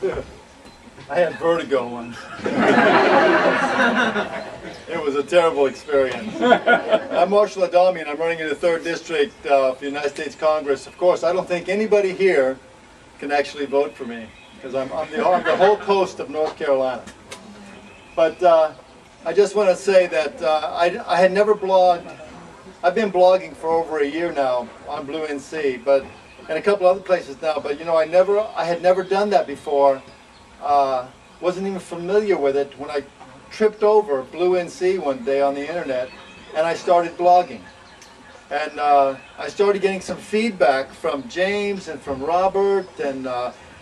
I had vertigo once. It was a terrible experience. I'm Marshall Adame, and I'm running in the 3rd District of the United States Congress. Of course, I don't think anybody here can actually vote for me, because I'm on the whole coast of North Carolina. But I just want to say that I had never blogged. I've been blogging for over a year now on BlueNC, and a couple other places now. But you know, I had never done that before. Wasn't even familiar with it when I tripped over BlueNC one day on the internet, and I started blogging. And I started getting some feedback from James and from Robert and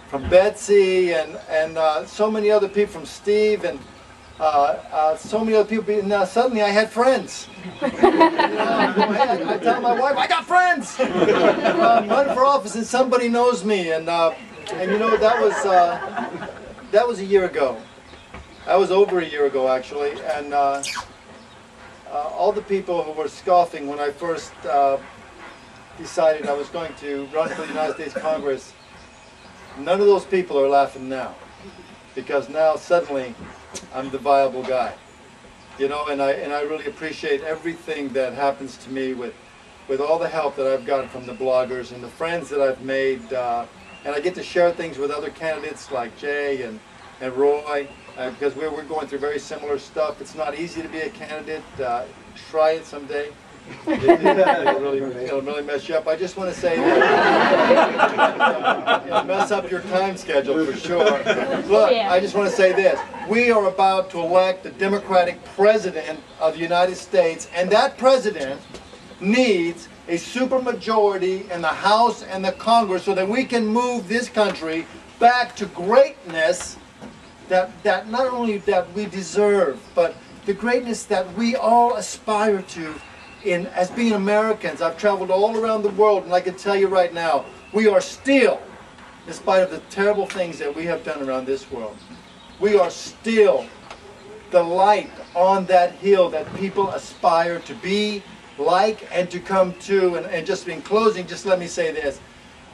from Betsy and so many other people, from Steve and so many other people. And suddenly I had friends. I tell my wife, I got friends. I'm running for office and somebody knows me. And you know, that was a year ago. That was over a year ago, actually. And all the people who were scoffing when I first decided I was going to run for the United States Congress, none of those people are laughing now, because now suddenly I'm the viable guy. You know, and I really appreciate everything that happens to me with all the help that I've gotten from the bloggers and the friends that I've made, and I get to share things with other candidates like Jay and Roy, because we're going through very similar stuff. It's not easy to be a candidate. Try it someday. It'll really mess you up. I just want to say that it'll mess up your time schedule for sure. Look, I just want to say this. We are about to elect the Democratic President of the United States, and that President needs a supermajority in the House and the Congress so that we can move this country back to greatness that not only that we deserve, but the greatness that we all aspire to as being Americans. I've traveled all around the world, and I can tell you right now, we are still, in spite of the terrible things that we have done around this world, we are still the light on that hill that people aspire to be like and to come to. And just in closing, just let me say this.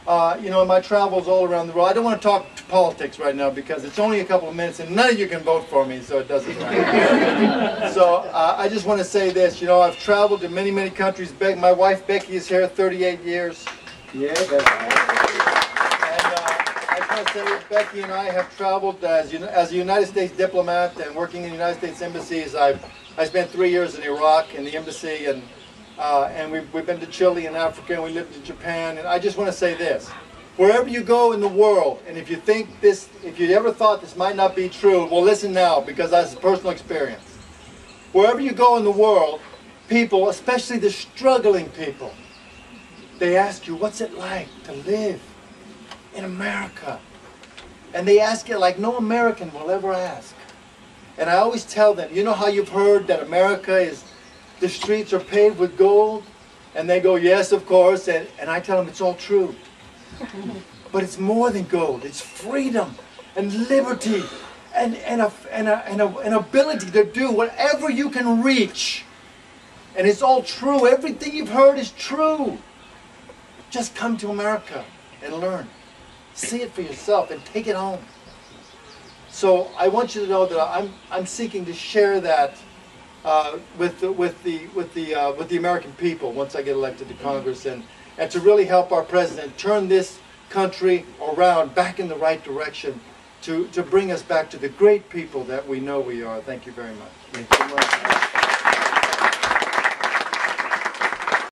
You know, in my travels all around the world, I don't want to talk politics right now because it's only a couple of minutes and none of you can vote for me, so it doesn't matter. So I just want to say this. You know, I've traveled to many, many countries. My wife Becky is here 38 years. Yeah. And I just want to say Becky and I have traveled as a United States diplomat and working in the United States embassies. I spent 3 years in Iraq in the embassy, and we've been to Chile and Africa, and we lived in Japan. And I just want to say this. Wherever you go in the world, and if you ever thought this might not be true, well, listen now, because that's a personal experience. Wherever you go in the world, people, especially the struggling people, they ask you, what's it like to live in America? And they ask it like no American will ever ask. And I always tell them, you know how you've heard that America is, the streets are paved with gold? And they go, yes, of course. And I tell them it's all true. But it's more than gold. It's freedom and liberty and an ability to do whatever you can reach. And it's all true. Everything you've heard is true. Just come to America and learn. See it for yourself and take it home. So I want you to know that I'm seeking to share that with the American people once I get elected to Congress, and to really help our president turn this country around back in the right direction to bring us back to the great people that we know we are. Thank you very much. Thank you very much.